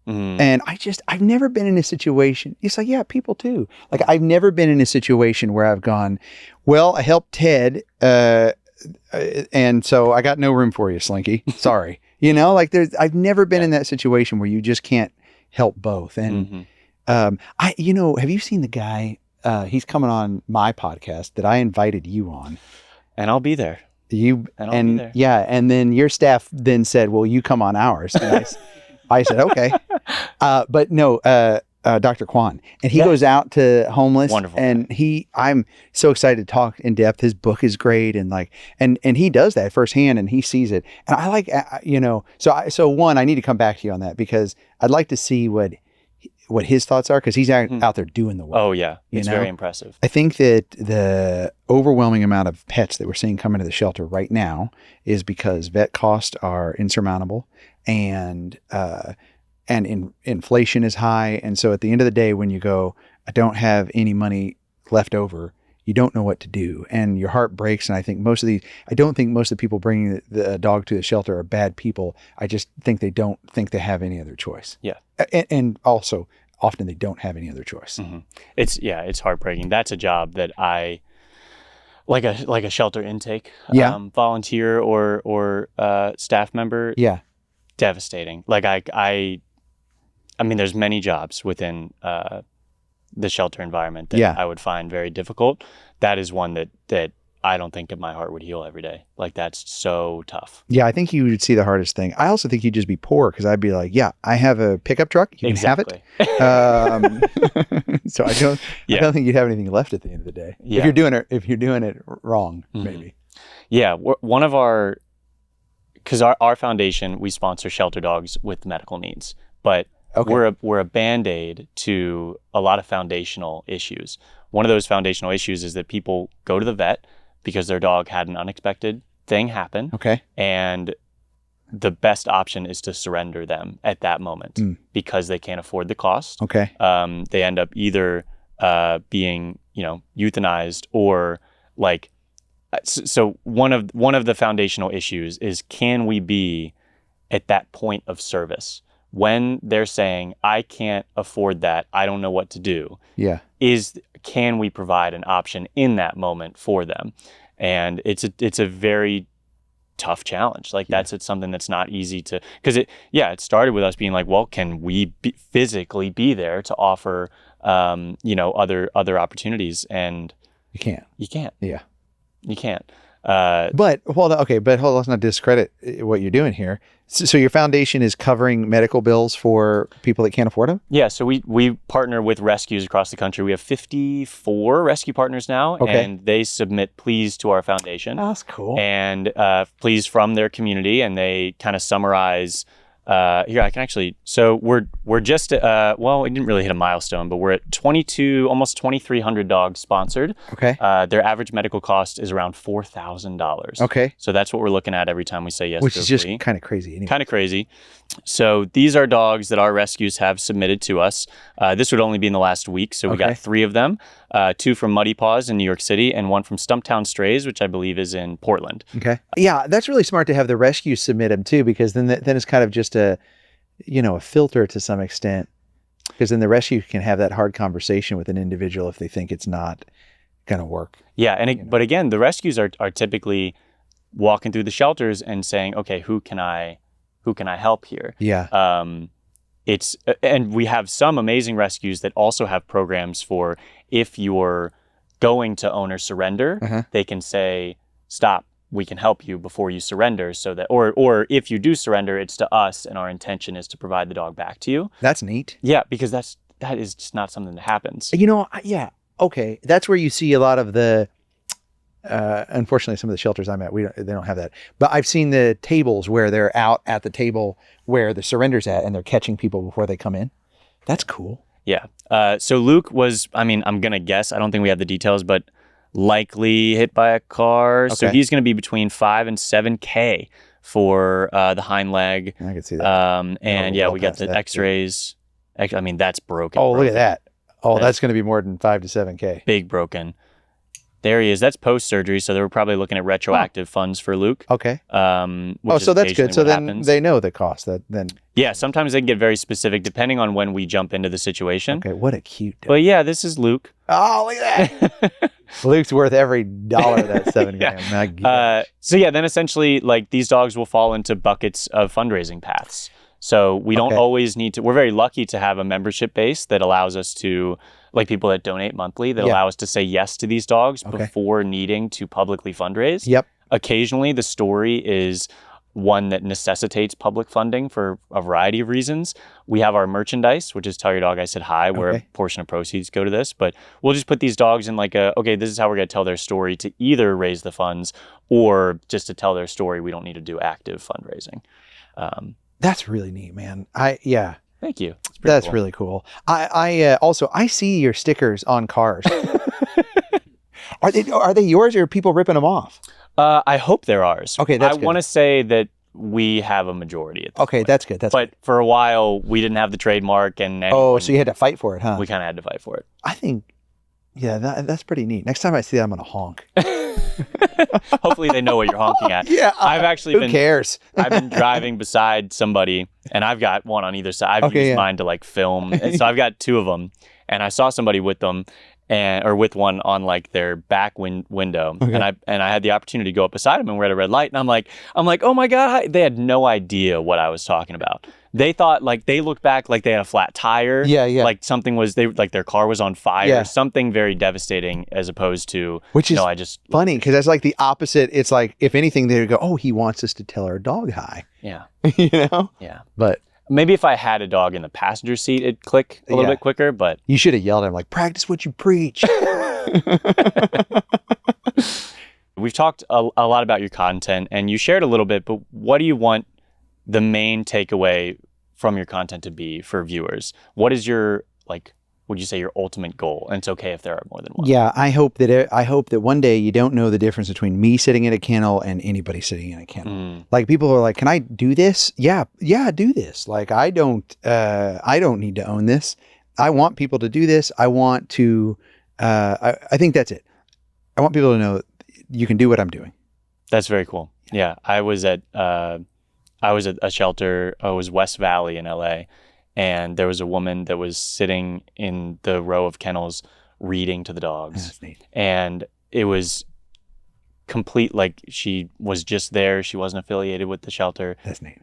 S2: And I've never been in a situation. It's like, yeah, people too. Like, I've never been in a situation where I've gone, well, I helped Ted, and so I got no room for you, Slinky. Sorry. I've never been in that situation where you just can't help both. And, have you seen the guy, he's coming on my podcast that I invited you on.
S1: And I'll be there.
S2: Be there. Yeah. And then your staff then said, well, you come on ours. And I said, okay. But no, Dr. Kwan, and he goes out to homeless. Wonderful. And I'm so excited to talk in depth. His book is great. And and he does that firsthand, and he sees it. And I like, so one, I need to come back to you on that, because I'd like to see what his thoughts are, because he's out there doing the work.
S1: Oh yeah. It's very impressive.
S2: I think that the overwhelming amount of pets that we're seeing come into the shelter right now is because vet costs are insurmountable, and inflation is high. And so at the end of the day, when you go, I don't have any money left over, you don't know what to do, and your heart breaks. And I think I don't think most of the people bringing the dog to the shelter are bad people. I just think they don't think they have any other choice.
S1: Yeah.
S2: And also often they don't have any other choice.
S1: It's heartbreaking. That's a job that I, like a shelter intake, volunteer or staff member.
S2: Yeah.
S1: Devastating. Like I mean, there's many jobs within the shelter environment that I would find very difficult. That is one that I don't think that my heart would heal every day. Like, that's so tough.
S2: Yeah, I think you would see the hardest thing. I also think you'd just be poor, because I'd be like, yeah, I have a pickup truck. You can have it. So I don't think you'd have anything left at the end of the day. Yeah. If you're doing it wrong, maybe.
S1: Yeah, one of because our foundation, we sponsor shelter dogs with medical needs, but we're a Band-Aid to a lot of foundational issues. One of those foundational issues is that people go to the vet because their dog had an unexpected thing happen. Okay. And the best option is to surrender them at that moment because they can't afford the cost. Okay. They end up either being, euthanized, or like, so one of the foundational issues is, can we be at that point of service when they're saying, I can't afford that, I don't know what to do? Yeah. Can we provide an option in that moment for them? And it's a very tough challenge. Like, that's something that's not easy to, because it started with us being like, well, can we physically be there to offer other opportunities? And you can't. Yeah. You can't.
S2: But hold on. Okay. But let's not discredit what you're doing here. So your foundation is covering medical bills for people that can't afford them?
S1: Yeah. So we partner with rescues across the country. We have 54 rescue partners now, and they submit pleas to our foundation.
S2: Oh, that's cool.
S1: And pleas from their community, and they kind of summarize. Here, I can actually. So we're just we didn't really hit a milestone, but we're at 22, almost 2,300 dogs sponsored. Okay. Their average medical cost is around $4,000. Okay. So that's what we're looking at every time we say yes.
S2: Which is just kind of crazy. Anyway.
S1: Kind of crazy. So these are dogs that our rescues have submitted to us. This would only be in the last week, so we got 3 of them. 2 from Muddy Paws in New York City, and 1 from Stumptown Strays, which I believe is in Portland.
S2: Okay. Yeah, that's really smart to have the rescues submit them too, because then it's kind of just a filter to some extent, because then the rescue can have that hard conversation with an individual if they think it's not going to work.
S1: Yeah, but again, the rescues are typically walking through the shelters and saying, okay, who can I help here? Yeah. and we have some amazing rescues that also have programs for if you're going to owner surrender, they can say, stop, we can help you before you surrender, so that, or if you do surrender, it's to us and our intention is to provide the dog back to you.
S2: That's neat.
S1: Yeah, because that is just not something that happens.
S2: Yeah. Okay. That's where you see a lot of the, unfortunately, some of the shelters I'm at, they don't have that. But I've seen the tables where they're out at the table where the surrender's at and they're catching people before they come in. That's cool.
S1: Yeah. So Luke was, I'm going to guess, I don't think we have the details, but likely hit by a car. Okay. So he's going to be between 5 and 7K for the hind leg.
S2: I can see that.
S1: And we got the x-rays. I mean, that's broken.
S2: Oh, look at that. Oh, that's going to be more than 5 to 7K.
S1: Big broken. There he is. That's post-surgery, so they were probably looking at retroactive funds for Luke.
S2: Okay. So that's good. So then they know the cost.
S1: Yeah, sometimes they can get very specific depending on when we jump into the situation.
S2: Okay, what a cute dog.
S1: But yeah, this is Luke.
S2: Oh, look at that. Luke's worth every dollar of that $7,000.
S1: So then essentially, like, these dogs will fall into buckets of fundraising paths. So we don't always need to, we're very lucky to have a membership base that allows us to, like people that donate monthly, that allow us to say yes to these dogs before needing to publicly fundraise.
S2: Yep.
S1: Occasionally the story is one that necessitates public funding for a variety of reasons. We have our merchandise, which is Tell Your Dog I Said Hi, where a portion of proceeds go to this. But we'll just put these dogs in like this is how we're going to tell their story to either raise the funds or just to tell their story. We don't need to do active fundraising.
S2: That's really neat, man.
S1: Thank you.
S2: That's cool. Really cool. I see your stickers on cars. Are they yours or are people ripping them off?
S1: I hope they're ours.
S2: Okay, that's good.
S1: I want to say that we have a majority at this point.
S2: That's good. But
S1: for a while, we didn't have the trademark. So
S2: you had to fight for it, huh?
S1: We kind of had to fight for it.
S2: I think, that's pretty neat. Next time I see that, I'm going to honk.
S1: Hopefully they know what you're honking at.
S2: Yeah. Who cares?
S1: I've been driving beside somebody and I've got one on either side. I've used mine to like film. And so I've got two of them and I saw somebody with them or with one on like their back window. And I had the opportunity to go up beside them and we're at a red light. And I'm like, oh my God. Hi. They had no idea what I was talking about. They thought they looked back like they had a flat tire.
S2: Yeah.
S1: Like something was, their car was on fire, something very devastating as opposed to,
S2: which is funny because that's like the opposite. It's like, if anything, they would go, oh, he wants us to tell our dog hi.
S1: Yeah.
S2: Yeah. But
S1: maybe if I had a dog in the passenger seat, it'd click a little bit quicker, but.
S2: You should have yelled at him like, practice what you preach.
S1: We've talked a lot about your content and you shared a little bit, but what do you want the main takeaway from your content to be for viewers? What is your, would you say your ultimate goal? And it's okay if there are more than one.
S2: Yeah, I hope that one day you don't know the difference between me sitting in a kennel and anybody sitting in a kennel. Like people are like, can I do this? Yeah, do this. Like I don't need to own this. I want people to do this. I want to, I think that's it. I want people to know you can do what I'm doing.
S1: That's very cool. Yeah. I was at a shelter. It was West Valley in LA. And there was a woman that was sitting in the row of kennels reading to the dogs.
S2: That's neat.
S1: And it was complete, like she was just there. She wasn't affiliated with the shelter.
S2: That's neat.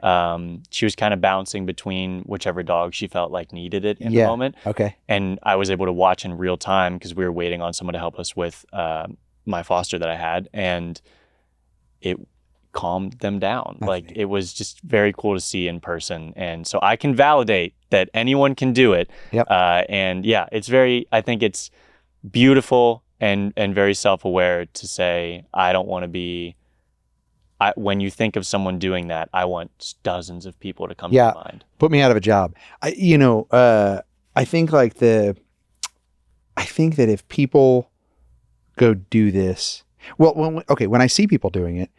S1: She was kind of bouncing between whichever dog she felt like needed it in the moment.
S2: Okay.
S1: And I was able to watch in real time because we were waiting on someone to help us with my foster that I had. And it calmed them down. That's neat. It was just very cool to see in person. And so I can validate that anyone can do it.
S2: Yep.
S1: And yeah, I think it's beautiful and very self-aware to say, I don't want to be, when you think of someone doing that, I want dozens of people to come to mind.
S2: Put me out of a job. I think that if people go do this, when I see people doing it,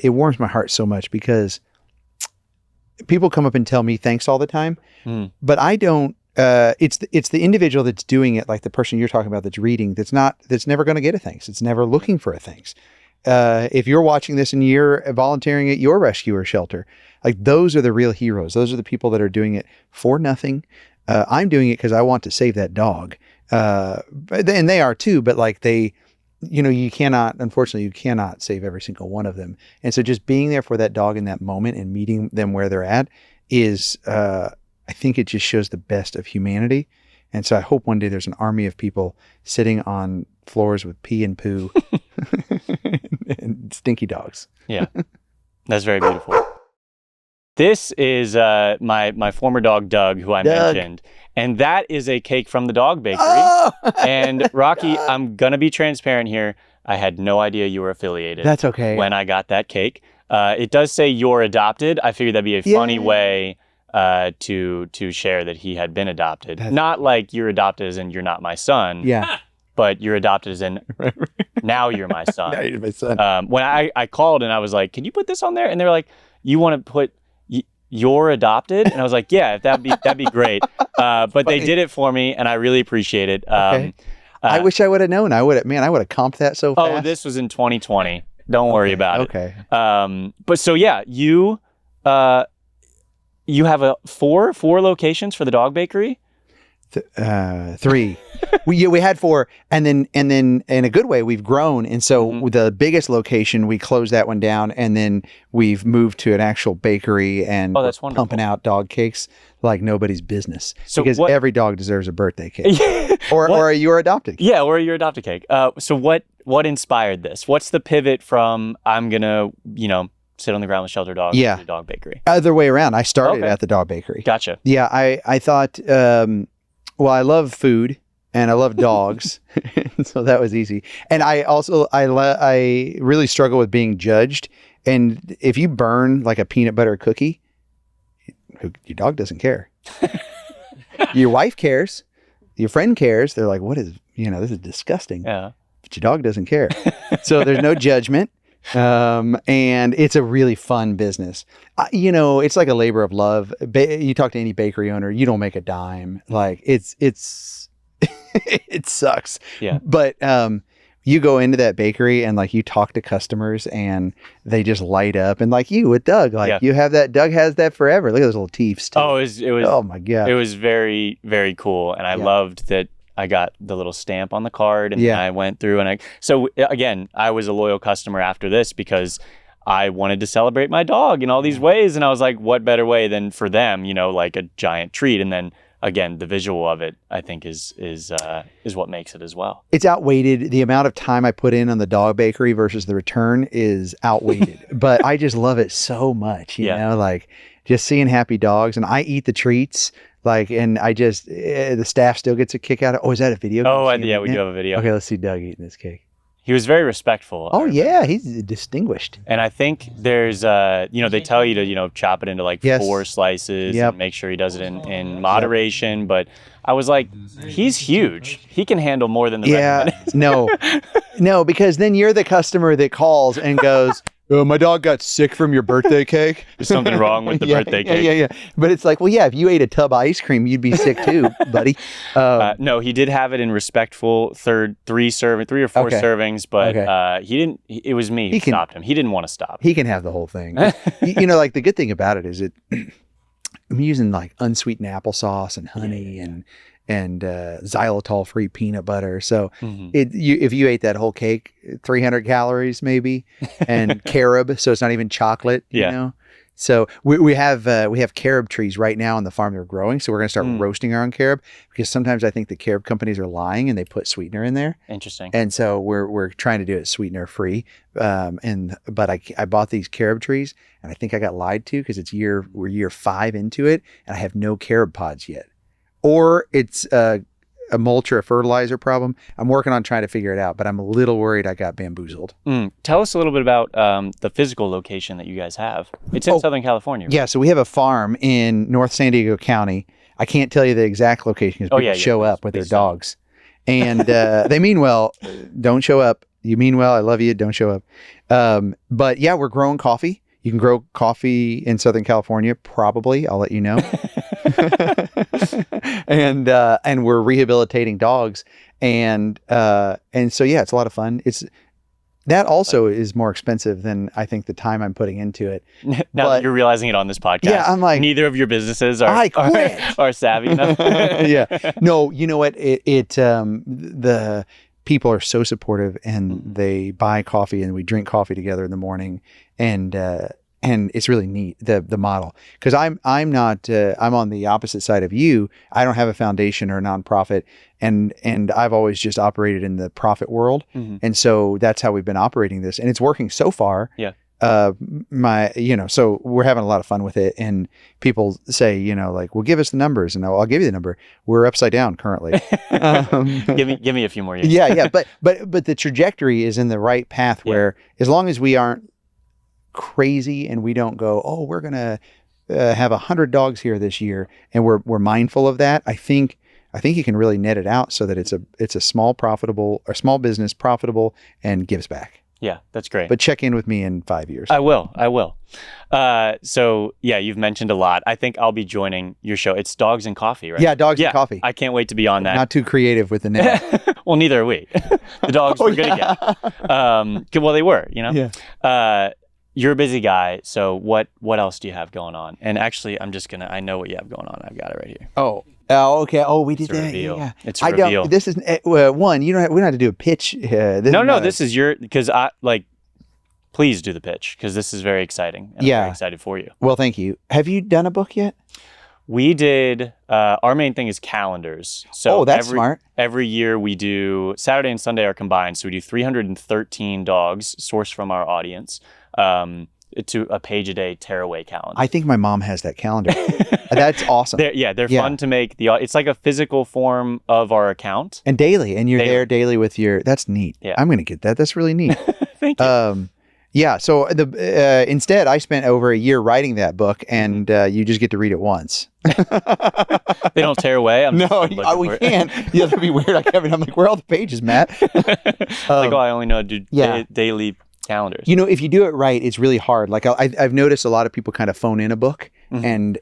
S2: it warms my heart so much because people come up and tell me thanks all the time, but I don't. It's the individual that's doing it, like the person you're talking about that's reading, that's never going to get a thanks. It's never looking for a thanks. If you're watching this and you're volunteering at your rescue or shelter, like those are the real heroes. Those are the people that are doing it for nothing. I'm doing it because I want to save that dog, and they are too. But like unfortunately, you cannot save every single one of them. And so just being there for that dog in that moment and meeting them where they're at is I think it just shows the best of humanity. And so I hope one day there's an army of people sitting on floors with pee and poo and stinky dogs.
S1: Yeah, that's very beautiful. This is my former dog, Doug, who I mentioned. And that is a cake from the Dog Bakery.
S2: Oh!
S1: And Rocky, I'm going to be transparent here. I had no idea you were affiliated.
S2: That's okay.
S1: When I got that cake. It does say you're adopted. I figured that'd be a funny way to share that he had been adopted. Not like you're adopted as in you're not my son.
S2: Yeah.
S1: But you're adopted as in now you're my son.
S2: Now you're my son.
S1: When I called and I was like, can you put this on there? And they were like, you want to put you're adopted? And I was like, yeah, that'd be great. But they did it for me and I really appreciate it.
S2: Okay. I wish I would have known. I would have comped that so fast.
S1: Oh, this was in 2020. Don't worry about it.
S2: Okay.
S1: But so yeah, you have four locations for the Dog Bakery.
S2: 3. we had 4, and then in a good way we've grown, and so the biggest location we closed that one down, and then we've moved to an actual bakery and
S1: that's wonderful.
S2: Pumping out dog cakes like nobody's business.
S1: So
S2: because every dog deserves a birthday cake, or a your adopted cake.
S1: Yeah, or your adopted cake. So what inspired this? What's the pivot from I'm gonna sit on the ground with shelter dogs to the Dog Bakery?
S2: Other way around. I started at the Dog Bakery.
S1: Gotcha.
S2: Yeah, I thought. Well, I love food and I love dogs, so that was easy. And I really struggle with being judged. And if you burn like a peanut butter cookie, your dog doesn't care. Your wife cares. Your friend cares. They're like, "What is this is disgusting."
S1: Yeah.
S2: But your dog doesn't care. So there's no judgment. And it's a really fun business. It's like a labor of love. You talk to any bakery owner, you don't make a dime. Like it's it sucks.
S1: Yeah.
S2: But you go into that bakery and like you talk to customers and they just light up. And like you with Doug, you have that. Doug has that forever. Look at those little teeth.
S1: Oh, it was.
S2: Oh my God.
S1: It was very, very cool, and I loved that. I got the little stamp on the card and I went through so again, I was a loyal customer after this because I wanted to celebrate my dog in all these ways. And I was like, what better way than for them, like a giant treat. And then again, the visual of it, I think is what makes it as well.
S2: It's outweighed. The amount of time I put in on the Dog Bakery versus the return is outweighed, but I just love it so much, you know, like just seeing happy dogs, and I eat the treats. And I just, the staff still gets a kick out of it. Oh, is that a video?
S1: Oh, yeah, we do have a video.
S2: Okay, let's see Doug eating this cake.
S1: He was very respectful.
S2: Oh, yeah, he's distinguished.
S1: And I think there's, they tell you to, chop it into 4 slices and make sure he does it in moderation. But I was like, he's huge. He can handle more than the recommended. No, because then you're the customer that calls and goes, oh, my dog got sick from your birthday cake.
S2: There's something wrong with the birthday cake. Yeah. But it's like, well, yeah, if you ate a tub of ice cream, you'd be sick too, buddy.
S1: No, he did have it in respectful 3 or 4 servings, but he didn't. It was me who stopped him. He didn't want to stop.
S2: He can have the whole thing. The good thing about it is I'm using unsweetened applesauce and honey and xylitol-free peanut butter. So if you ate that whole cake, 300 calories maybe, and carob, so it's not even chocolate, you know? So we have carob trees right now on the farm they're growing. So we're going to start roasting our own carob, because sometimes I think the carob companies are lying and they put sweetener in there.
S1: Interesting.
S2: And so we're trying to do it sweetener free. But I bought these carob trees, and I think I got lied to because we're year 5 into it, and I have no carob pods yet. Or it's a mulch or a fertilizer problem. I'm working on trying to figure it out, but I'm a little worried I got bamboozled.
S1: Tell us a little bit about the physical location that you guys have. It's in Southern California, right?
S2: Yeah, so we have a farm in North San Diego County. I can't tell you the exact location because people show up with their dogs. And they mean well. Don't show up. You mean well. I love you. Don't show up. But yeah, we're growing coffee. You can grow coffee in Southern California, probably. I'll let you know. And we're rehabilitating dogs, and so yeah, it's a lot of fun. That also is more expensive than I think the time I'm putting into it.
S1: Now that you're realizing it on this podcast.
S2: Yeah, I'm like,
S1: neither of your businesses are savvy enough.
S2: Yeah, no, you know what? The people are so supportive, and they buy coffee, and we drink coffee together in the morning, and and it's really neat, the model, because I'm not I'm on the opposite side of you. I don't have a foundation or a nonprofit, and I've always just operated in the profit world, and so that's how we've been operating this, and it's working so far.
S1: Yeah.
S2: So we're having a lot of fun with it, and people say, like, well, give us the numbers, and I'll give you the number. We're upside down currently.
S1: Give me a few more years.
S2: Yeah. But the trajectory is in the right path where, as long as we aren't crazy and we don't go, oh, we're going to have 100 dogs here this year, and we're mindful of that. I think you can really net it out so that it's a small business profitable and gives back.
S1: Yeah, that's great.
S2: But check in with me in 5 years.
S1: I will. So yeah, you've mentioned a lot. I think I'll be joining your show. It's Dogs and Coffee, right?
S2: Yeah, Dogs and Coffee.
S1: I can't wait to be on that.
S2: Not too creative with the name.
S1: Well, neither are we. The dogs were good again. Well, they were,
S2: Yeah.
S1: You're a busy guy, so what else do you have going on? And actually, I know what you have going on. I've got it right here.
S2: Oh, okay. Oh, we did that.
S1: Reveal.
S2: Yeah.
S1: It's a reveal.
S2: This is one. We don't have to do a pitch.
S1: This is because please do the pitch, because this is very exciting. And I'm very excited for you.
S2: Well, thank you. Have you done a book yet?
S1: We did. Our main thing is calendars. So
S2: that's smart.
S1: Every year we do Saturday and Sunday are combined. So we do 313 dogs sourced from our audience. To a page a day tearaway calendar.
S2: I think my mom has that calendar. That's awesome.
S1: They're fun to make. It's like a physical form of our account.
S2: And daily, and you're there daily with that's neat.
S1: Yeah.
S2: I'm going to get that. That's really neat.
S1: Thank you.
S2: Yeah. So instead, I spent over a year writing that book, and you just get to read it once.
S1: They don't tear away.
S2: We can't. Yeah, that'd be weird. I'm like, where are all the pages, Matt?
S1: I only know how to do daily calendars.
S2: If you do it right, it's really hard. Like I've noticed a lot of people kind of phone in a book, and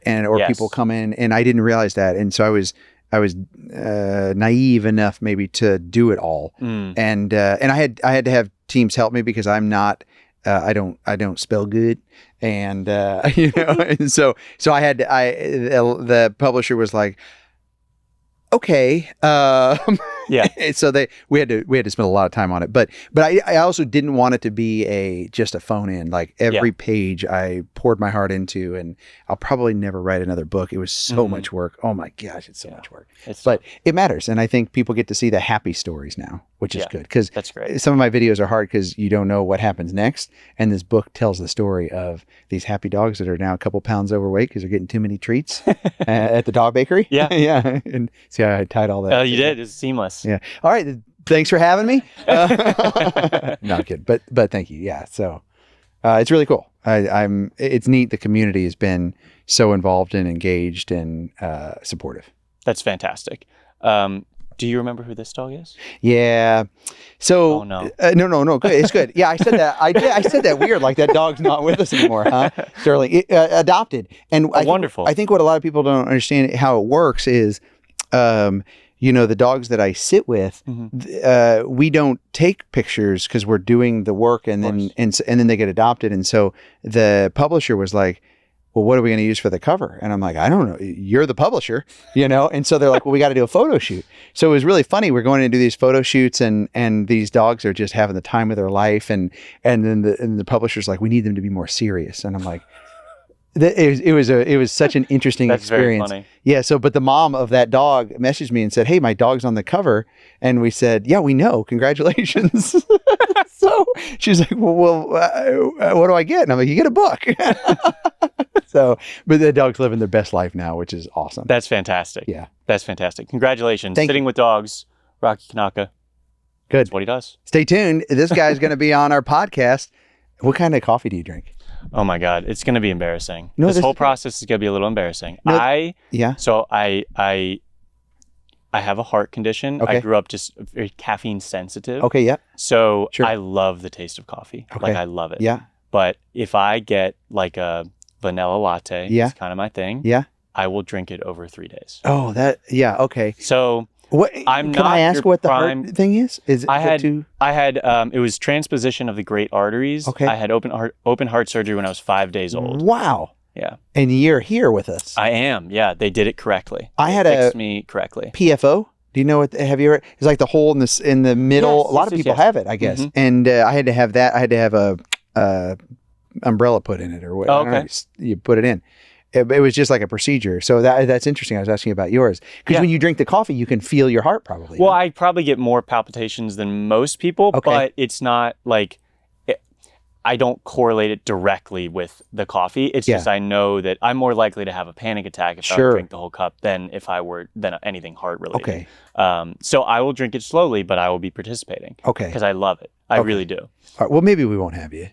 S2: people come in, and I didn't realize that, and so I was naive enough maybe to do it all, and I had to have teams help me because I'm not. I don't spell good, and and so the publisher was like, okay.
S1: Yeah.
S2: So we had to spend a lot of time on it, but I also didn't want it to be just a phone in. Like every page I poured my heart into, and I'll probably never write another book. It was so much work. Oh my gosh, it's so much work. But it matters, and I think people get to see the happy stories now, which is good, because
S1: that's great.
S2: Some of my videos are hard because you don't know what happens next, and this book tells the story of these happy dogs that are now a couple pounds overweight because they're getting too many treats at the Dog Bakery.
S1: Yeah.
S2: Yeah. And see how I tied all that.
S1: You did. It's seamless.
S2: Yeah. All right. Thanks for having me. Not kidding, but thank you. Yeah. So it's really cool. It's neat. The community has been so involved and engaged and supportive.
S1: That's fantastic. Do you remember who this dog is?
S2: Yeah. So.
S1: Oh no.
S2: No. Good. It's good. Yeah. I said that. I said that weird. Like that dog's not with us anymore, huh? Sterling. Adopted. And
S1: wonderful.
S2: I think what a lot of people don't understand how it works is. The dogs that I sit with, we don't take pictures because we're doing the work, and then they get adopted. And so the publisher was like, well, what are we going to use for the cover? And I'm like, I don't know. You're the publisher, And so they're like, well, we got to do a photo shoot. So it was really funny. We're going to do these photo shoots, and these dogs are just having the time of their life. And then the publisher's like, we need them to be more serious. And I'm like, it was such an interesting experience.
S1: Very funny.
S2: Yeah. So, but the mom of that dog messaged me and said, "Hey, my dog's on the cover," and we said, "Yeah, we know. Congratulations." So she's like, "Well, what do I get?" And I'm like, "You get a book." So, but the dog's living their best life now, which is awesome.
S1: That's fantastic.
S2: Yeah,
S1: that's fantastic. Congratulations.
S2: Thank
S1: Sitting
S2: you.
S1: with Dogs, Rocky Kanaka.
S2: Good.
S1: That's what he does.
S2: Stay tuned. This guy's going to be on our podcast. What kind of coffee do you drink?
S1: Oh my God, it's going to be embarrassing. This whole process is going to be a little embarrassing. So I have a heart condition.
S2: Okay.
S1: I grew up just very caffeine sensitive.
S2: Okay, yeah.
S1: So
S2: Sure.
S1: I love the taste of coffee.
S2: Okay.
S1: Like I love it.
S2: Yeah.
S1: But if I get like a vanilla latte, it's kind of my thing.
S2: Yeah.
S1: I will drink it over 3 days.
S2: Oh, okay.
S1: So
S2: what?
S1: Can
S2: I ask what the heart thing is? Is it
S1: I had it was transposition of the great arteries.
S2: Okay.
S1: I had open heart surgery when I was 5 days old.
S2: Wow.
S1: Yeah.
S2: And you're here with us.
S1: I am. Yeah, they did it correctly.
S2: They
S1: fixed me correctly.
S2: PFO. Do you know what? Have you ever? It's like the hole in the middle.
S1: Yes,
S2: a lot of people have it, I guess.
S1: Mm-hmm.
S2: And I had to have that. I had to have umbrella put in it or what.
S1: Oh,
S2: I don't know,
S1: okay.
S2: you put it in. It was just like a procedure. So that's interesting. I was asking about yours. Because
S1: Yeah.
S2: when you drink the coffee, you can feel your heart probably.
S1: Well, I probably get more palpitations than most people,
S2: Okay.
S1: but it's not like I don't correlate it directly with the coffee. It's
S2: Yeah.
S1: just I know that I'm more likely to have a panic attack if I
S2: Sure.
S1: drink the whole cup than if I were than anything heart related.
S2: Okay.
S1: So I will drink it slowly, but I will be participating
S2: Okay.
S1: because I love it. I
S2: Okay.
S1: really do.
S2: All right, well, maybe we won't have you.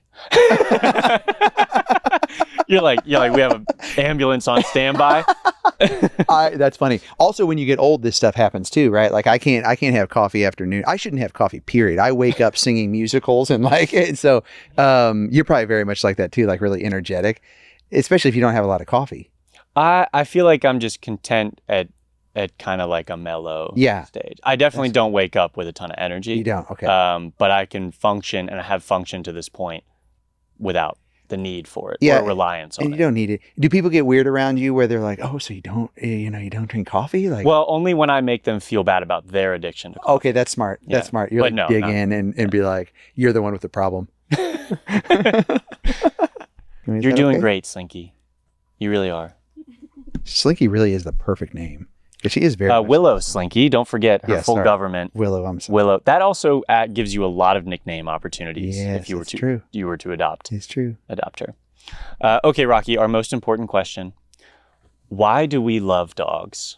S1: You're like we have an ambulance on standby.
S2: That's funny. Also, when you get old, this stuff happens too, right? Like I can't have coffee after noon. I shouldn't have coffee, period. I wake up singing musicals and like it. So you're probably very much like that too, like really energetic, especially if you don't have a lot of coffee.
S1: I feel like I'm just content at kind of like a mellow stage. I definitely don't wake up with a ton of energy.
S2: You don't? Okay.
S1: But I can function, and I have functioned to this point without the need for it
S2: Yeah,
S1: or reliance on
S2: And
S1: it.
S2: you don't need it. Do people get weird around you where they're like, oh, so you don't drink coffee? Like,
S1: Well, only when I make them feel bad about their addiction to coffee.
S2: okay, that's smart.
S1: Yeah.
S2: That's smart. You're
S1: But
S2: like
S1: no,
S2: dig
S1: no.
S2: in and be like, you're the one with the problem.
S1: You're doing great, Slinky. You really are.
S2: Slinky really is the perfect name. Because she is very much
S1: Willow-Slinky. Don't forget her
S2: Yeah,
S1: full
S2: sorry.
S1: government.
S2: Willow. I'm sorry.
S1: Willow. That also gives you a lot of nickname opportunities
S2: Yes,
S1: if you were
S2: that's
S1: to
S2: true.
S1: you were to adopt
S2: It's true.
S1: her. Okay, Rocky. Our most important question: why do we love dogs?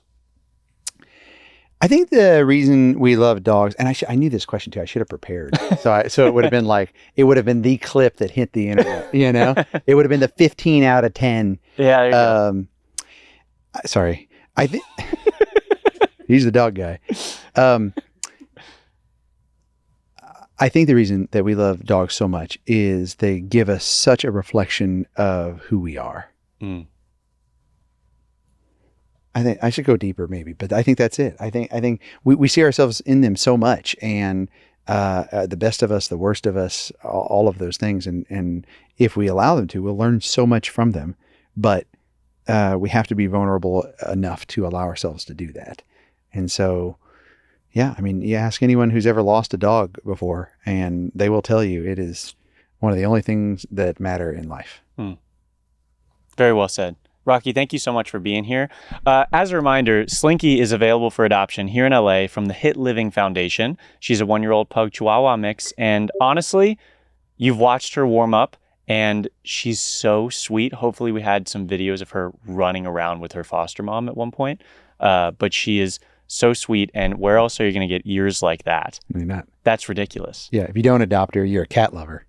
S2: I think the reason we love dogs, and I knew this question too. I should have prepared. So it would have been like, it would have been the clip that hit the internet, you know? It would have been the 15 out of 10.
S1: Yeah, there you go.
S2: Sorry. I think he's the dog guy. I think the reason that we love dogs so much is they give us such a reflection of who we are.
S1: Mm.
S2: I think I should go deeper maybe, but I think that's it. I think we see ourselves in them so much, and the best of us, the worst of us, all of those things. And if we allow them to, we'll learn so much from them, but we have to be vulnerable enough to allow ourselves to do that. And so, yeah, I mean, you ask anyone who's ever lost a dog before, and they will tell you it is one of the only things that matter in life.
S1: Very well said. Rocky, thank you so much for being here. As a reminder, Slinky is available for adoption here in LA from the Hit Living Foundation. She's a 1-year-old pug Chihuahua mix. And honestly, you've watched her warm up and she's so sweet. Hopefully we had some videos of her running around with her foster mom at one point. But she is so sweet. And where else are you going to get ears like that?
S2: Maybe not.
S1: That's ridiculous.
S2: Yeah, if you don't adopt her, you're a cat lover.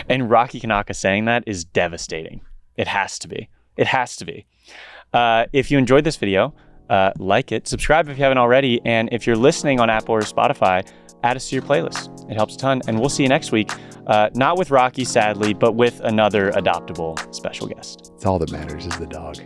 S1: And Rocky Kanaka saying that is devastating. It has to be. It has to be. If you enjoyed this video, like it, subscribe if you haven't already, and if you're listening on Apple or Spotify, add us to your playlist. It helps a ton, and we'll see you next week. Not with Rocky, sadly, but with another Adoptable special guest.
S2: It's all that matters is the dog.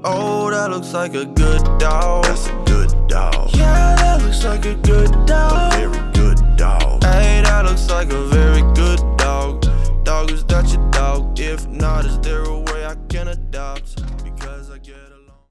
S3: Oh, that looks like a good dog. That's a good dog. Yeah, that looks like a good dog. A very good dog. Hey, that looks like a very good dog. Dog, is that your dog? If not, is there a way I can adopt?